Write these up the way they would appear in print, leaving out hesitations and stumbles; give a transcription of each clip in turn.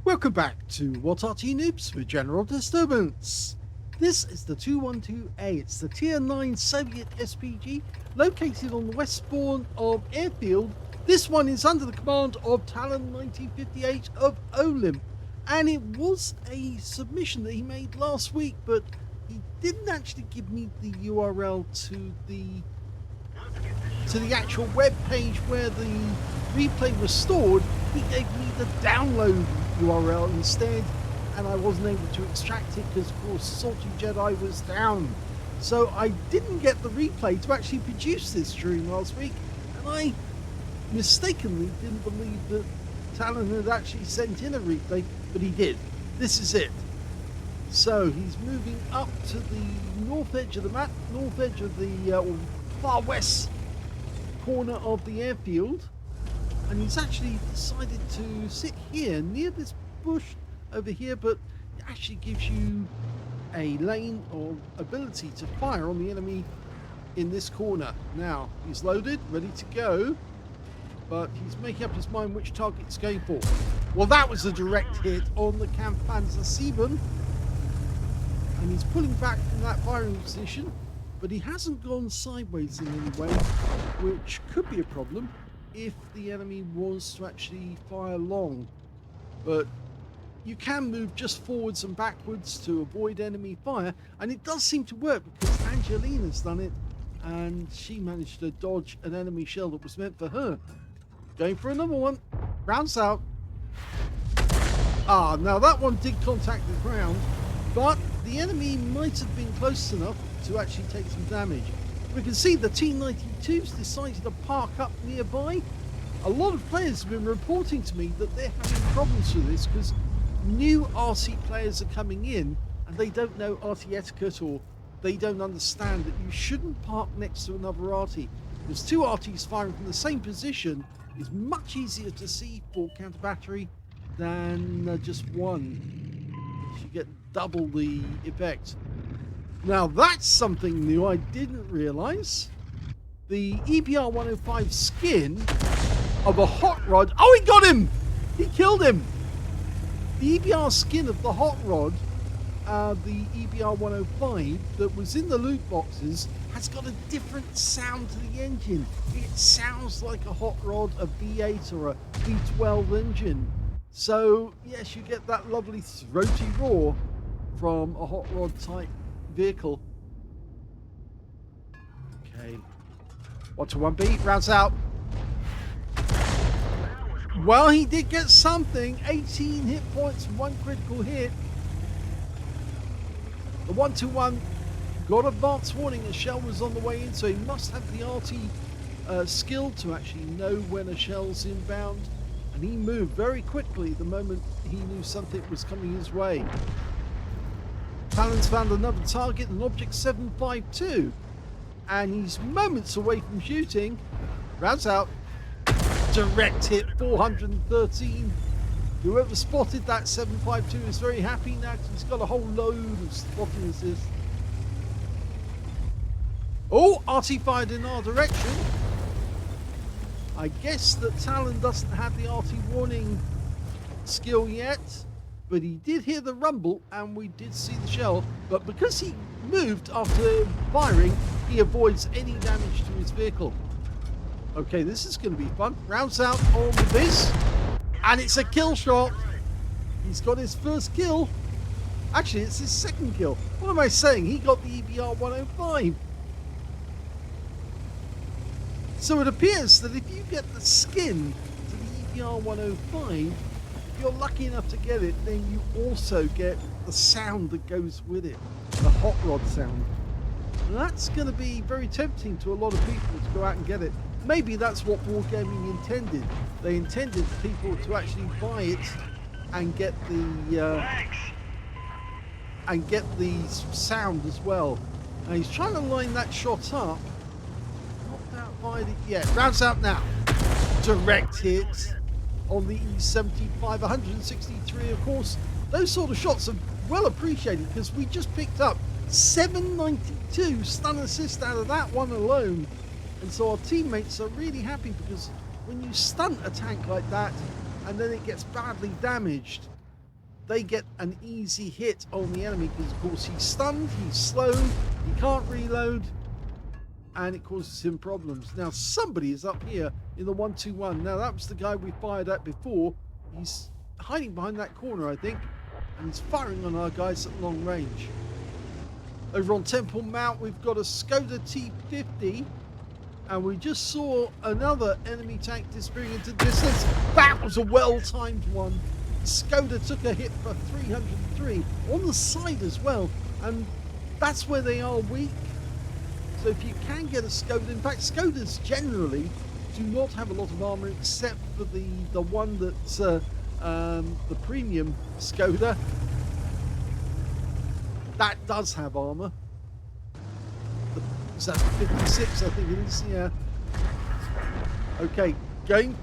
Welcome back to What Arty Noobs for General Disturbance. This is the 212A. It's the Tier 9 Soviet SPG located on the west spawn of Airfield. This one is under the command of talon1958 of OLIMP, and it was a submission that he made last week, but he didn't actually give me the URL to the actual web page where the replay was stored. He gave me the download URL instead, and I wasn't able to extract it because, of course, Salty Jedi was down. So I didn't get the replay to actually produce this stream last week, and I mistakenly didn't believe that Talon had actually sent in a replay, but he did. This is it. So he's moving up to the north edge of the map, north edge of the far west corner of the airfield, and he's actually decided to sit here near this bush over here, but it actually gives you a lane or ability to fire on the enemy in this corner. Now he's loaded, ready to go, but he's making up his mind which target he's going for. Well, that was a direct hit on the Kampfpanzer 7, and he's pulling back from that firing position, but he hasn't gone sideways in any way, which could be a problem if the enemy was to actually fire long. But you can move just forwards and backwards to avoid enemy fire, and it does seem to work because Angelina's done it, and she managed to dodge an enemy shell that was meant for her. Going for another one. Rounds out. Ah, now that one did contact the ground, but the enemy might have been close enough to actually take some damage. We can see the T-92s decided to park up nearby. A lot of players have been reporting to me that they're having problems with this because new RC players are coming in and they don't know RT etiquette, or they don't understand that you shouldn't park next to another RT, because two RTs firing from the same position is much easier to see for counter battery than just one. You get double the effect. Now that's something new I didn't realize. The EBR 105 skin of a hot rod. Oh, he got him! He killed him! The EBR skin of the hot rod, the EBR 105 that was in the loot boxes, has got a different sound to the engine. It sounds like a hot rod, a V8 or a V12 engine. So yes, you get that lovely throaty roar from a hot rod type vehicle. Okay. 121B, rounds out. Well, he did get something. 18 hit points, one critical hit. The 121 got advance warning. A shell was on the way in, so he must have the RT skill to actually know when a shell's inbound. And he moved very quickly the moment he knew something was coming his way. Talon's found another target, an Object 752, and he's moments away from shooting. Rounds out. Direct hit, 413. Whoever spotted that 752 is very happy now because he's got a whole load of spotting assists. Oh, Arty fired in our direction. I guess that Talon doesn't have the Arty warning skill yet, but he did hear the rumble and we did see the shell. But because he moved after firing, he avoids any damage to his vehicle. Okay, this is going to be fun. Rounds out on the Viz, and it's a kill shot. He's got his first kill. Actually, it's his second kill. What am I saying? He got the EBR 105. So it appears that if you get the skin to the EBR 105, if you're lucky enough to get it, then you also get the sound that goes with it, the hot rod sound. And that's going to be very tempting to a lot of people to go out and get it. Maybe that's what Wargaming intended. They intended people to actually buy it and get the sound as well. And he's trying to line that shot up. Not outfired it yet. Rounds out now. Direct hit on the E75, 163. Of course, those sort of shots are well appreciated because we just picked up 792 stun assist out of that one alone. And so our teammates are really happy because when you stunt a tank like that and then it gets badly damaged, they get an easy hit on the enemy because, of course, he's stunned, he's slow, he can't reload, and it causes him problems. Now, somebody is up here in the 1-2-1. Now, that was the guy we fired at before. He's hiding behind that corner, I think, and he's firing on our guys at long range. Over on Temple Mount, we've got a Skoda T50, and we just saw another enemy tank disappearing into distance. That was a well-timed one. Skoda took a hit for 303 on the side as well, and that's where they are weak. So if you can get a Skoda, in fact, Skodas generally do not have a lot of armor except for the one that's the premium Skoda. That does have armor. Is that 56? I think it is. Yeah. Okay, going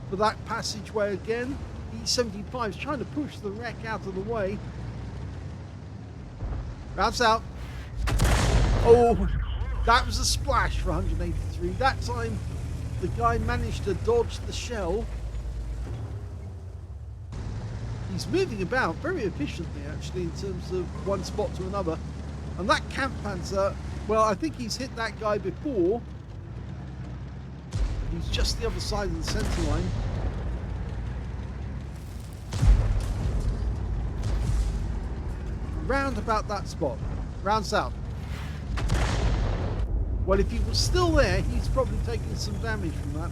for that passageway again. E75 is trying to push the wreck out of the way. Rounds out. Oh, that was a splash for 183. That time, the guy managed to dodge the shell. He's moving about very efficiently, actually, in terms of one spot to another. And that Kampfpanzer, well, I think he's hit that guy before. He's just the other side of the center line. Round about that spot. Round south. Well, if he was still there, he's probably taking some damage from that.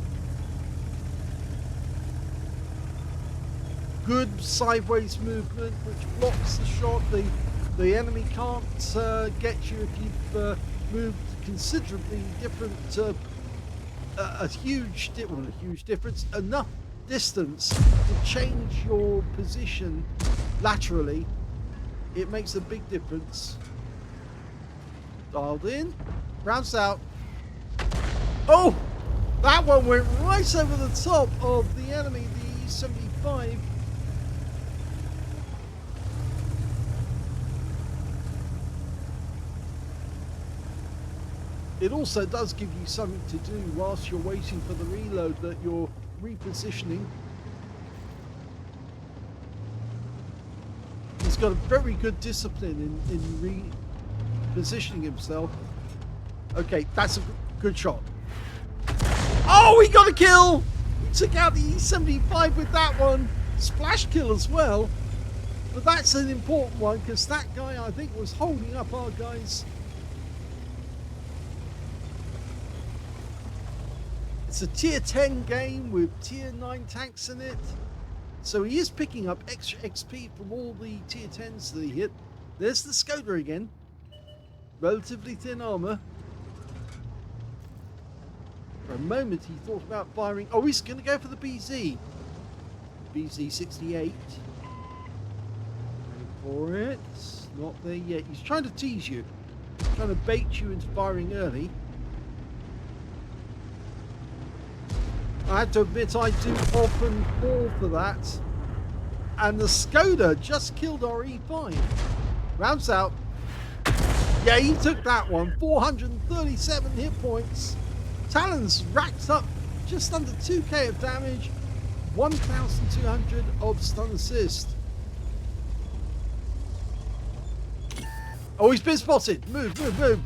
Good sideways movement, which blocks the shot. The enemy can't get you if you've moved considerably different, a huge difference, enough distance to change your position laterally. It makes a big difference. Dialed in, rounds out. Oh, that one went right over the top of the enemy, the E75. It also does give you something to do whilst you're waiting for the reload, that you're repositioning. He's got a very good discipline in repositioning himself. Okay, that's a good shot. Oh, he got a kill! He took out the E75 with that one. Splash kill as well. But that's an important one because that guy, I think, was holding up our guys. It's a tier 10 game with tier 9 tanks in it. So he is picking up extra XP from all the tier 10s that he hit. There's the Skoda again. Relatively thin armor. For a moment he thought about firing. Oh, he's going to go for the BZ. BZ68. Wait for it. Not there yet. He's trying to tease you. Trying to bait you into firing early. I have to admit, I do often fall for that. And the Skoda just killed our E5. Rounds out. Yeah, he took that one. 437 hit points. Talon's racked up just under 2k of damage. 1,200 of stun assist. Oh, he's been spotted. Move, move, move.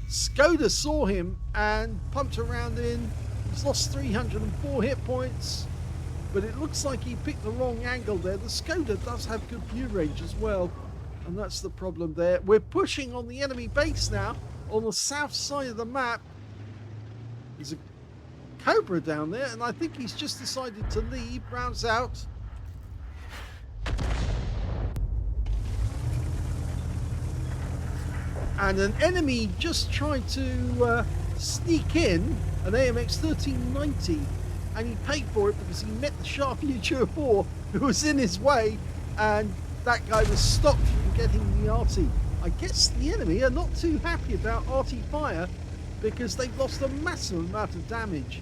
Skoda saw him and pumped a round in. He's lost 304 hit points, but it looks like he picked the wrong angle there. The Skoda does have good view range as well, and that's the problem there. We're pushing on the enemy base now, on the south side of the map. There's a Cobra down there, and I think he's just decided to leave. Rounds out. And an enemy just tried to sneak in an AMX 1390, and he paid for it because he met the Sharp U-4 who was in his way, and that guy was stopped from getting the Arty. I guess the enemy are not too happy about Arty fire because they've lost a massive amount of damage.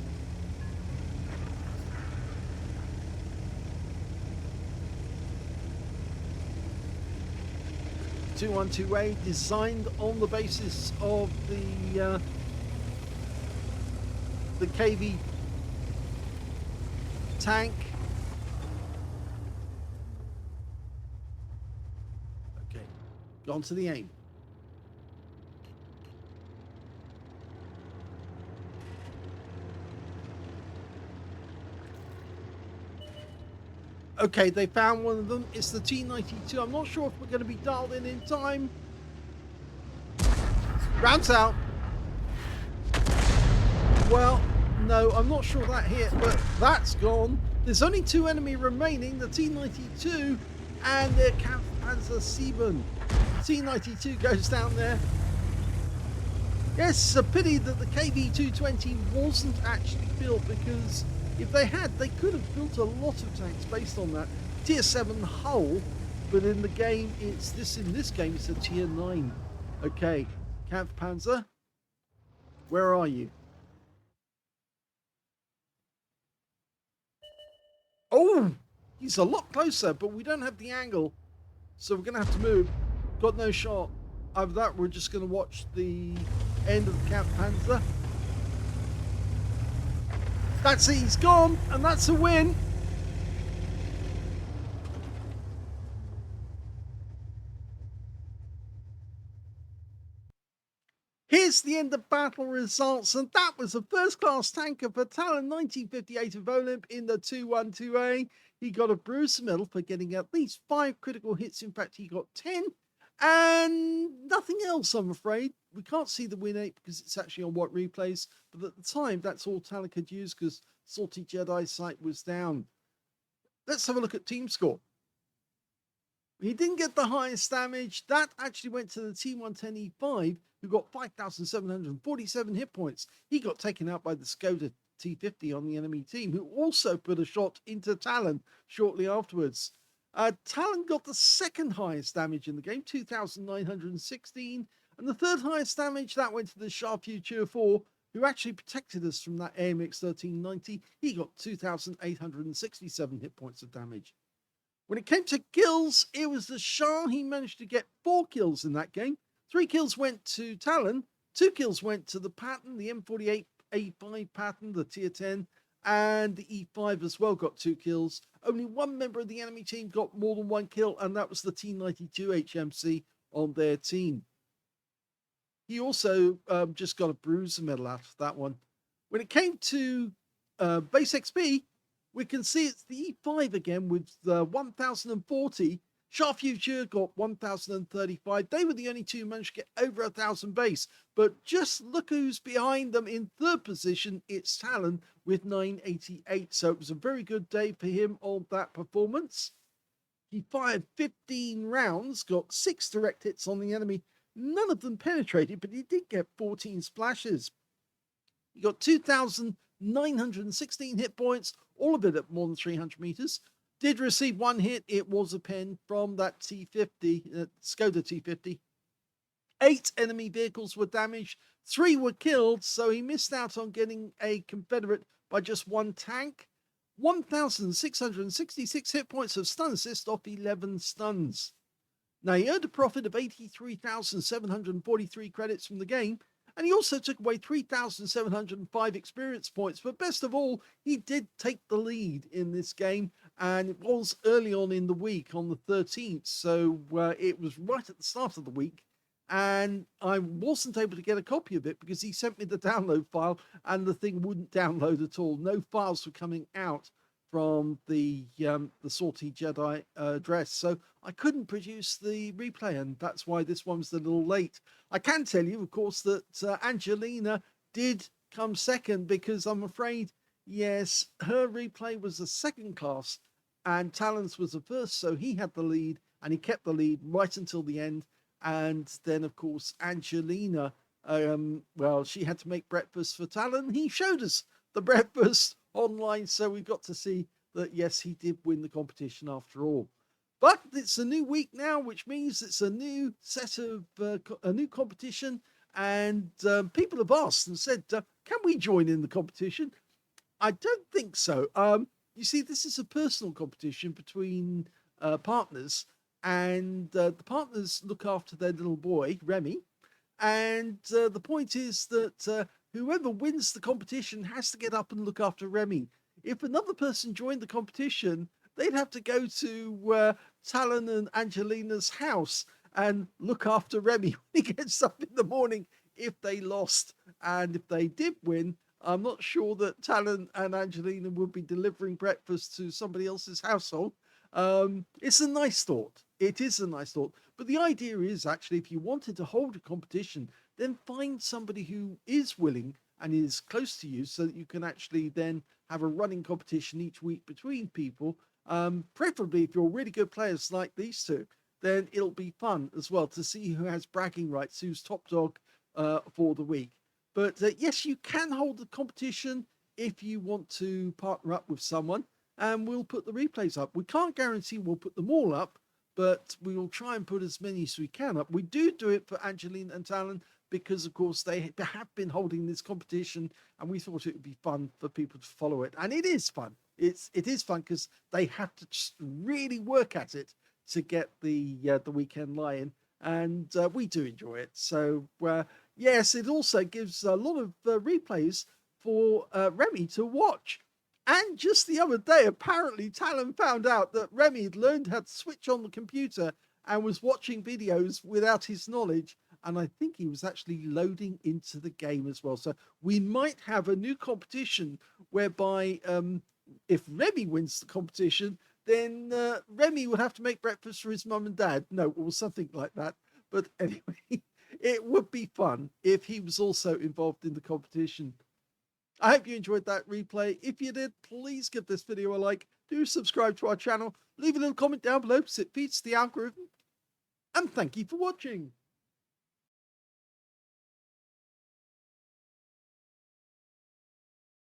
.212A designed on the basis of the KV tank. Gone to the aim. Okay, they found one of them. It's the T92. I'm not sure if we're going to be dialed in time. Rounds out. Well, no, I'm not sure that hit, but that's gone. There's only 2 enemy remaining, the T92 and their Kampfpanzer 7. T92 goes down there. Yes, it's a pity that the KV-220 wasn't actually built, because if they had, they could have built a lot of tanks based on that tier 7 hull. But in the game, in this game, it's a tier 9. Okay, Kampfpanzer, where are you? Oh, he's a lot closer, but we don't have the angle, so we're going to have to move. Got no shot. Either that, we're just going to watch the end of the Kampfpanzer. That's it, he's gone, and that's a win. Here's the end of battle results, and that was a first-class tanker for talon1958 of OLIMP in the 212A. He got a bruise medal for getting at least 5 critical hits. In fact, he got 10, and nothing else, I'm afraid. We can't see the win 8 because it's actually on what replays, but at the time, that's all Talon could use because Salty Jedi's sight was down. Let's have a look at team score. He didn't get the highest damage. That actually went to the T110E5, who got 5,747 hit points. He got taken out by the Skoda T50 on the enemy team, who also put a shot into Talon shortly afterwards. Talon got the second highest damage in the game, 2,916. And the third highest damage, that went to the Shure MV7X, who actually protected us from that AMX 1390. He got 2,867 hit points of damage. When it came to kills, it was the Shure. He managed to get 4 kills in that game. 3 kills went to Talon, 2 kills went to the Patton, the M48A5 Patton, the tier 10, and the E5 as well got 2 kills. Only 1 member of the enemy team got more than 1 kill, and that was the T92 HMC on their team. He also just got a bruiser medal out of that one. When it came to base XP, we can see it's the E5 again with 1,040. Shure MV7X got 1,035. They were the only 2 who managed to get over 1,000 base. But just look who's behind them in 3rd position. It's Talon with 988. So it was a very good day for him on that performance. He fired 15 rounds, got 6 direct hits on the enemy. None of them penetrated, but he did get 14 splashes. He got 2,916 hit points, all of it at more than 300 meters. Did receive 1 hit. It was a pen from that T50, Skoda T50. 8 enemy vehicles were damaged. 3 were killed, so he missed out on getting a Confederate by just 1 tank. 1,666 hit points of stun assist off 11 stuns. Now, he earned a profit of 83,743 credits from the game, and he also took away 3,705 experience points. But best of all, he did take the lead in this game, and it was early on in the week on the 13th, so it was right at the start of the week, and I wasn't able to get a copy of it because he sent me the download file, and the thing wouldn't download at all. No files were coming out from the Salty Jedi address, so I couldn't produce the replay, and that's why this one's a little late. I can tell you, of course, that Angelina did come second, because I'm afraid, yes, her replay was the 2nd class, and Talon's was the 1st, so he had the lead, and he kept the lead right until the end. And then, of course, Angelina, well, she had to make breakfast for Talon. He showed us the breakfast online, so we got to see that, yes, he did win the competition after all. But it's a new week now, which means it's a new set of a new competition, and people have asked and said, can we join in the competition? I don't think so. You see, this is a personal competition between partners, and the partners look after their little boy, Remy, and the point is that whoever wins the competition has to get up and look after Remy. If another person joined the competition, they'd have to go to Talon and Angelina's house, and look after Remy when he gets up in the morning if they lost. And if they did win, I'm not sure that Talon and Angelina would be delivering breakfast to somebody else's household. It's a nice thought. It is a nice thought. But the idea is actually, if you wanted to hold a competition, then find somebody who is willing and is close to you so that you can actually then have a running competition each week between people. Preferably, if you're really good players like these two, then it'll be fun as well to see who has bragging rights, who's top dog for the week. But yes, you can hold the competition if you want to partner up with someone, and we'll put the replays up. We can't guarantee we'll put them all up, but we will try and put as many as we can up. We do it for Angelina and Talon because, of course, they have been holding this competition, and we thought it would be fun for people to follow it. And it is fun. It is fun because they have to just really work at it to get the weekend lie-in, and we do enjoy it. So yes, it also gives a lot of replays for Remy to watch. And just the other day, apparently Talon found out that Remy had learned how to switch on the computer and was watching videos without his knowledge. And I think he was actually loading into the game as well. So we might have a new competition whereby if Remy wins the competition, then Remy would have to make breakfast for his mum and dad. No, or something like that. But anyway, it would be fun if he was also involved in the competition. I hope you enjoyed that replay. If you did, please give this video a like. Do subscribe to our channel. Leave a little comment down below so it feeds the algorithm. And thank you for watching.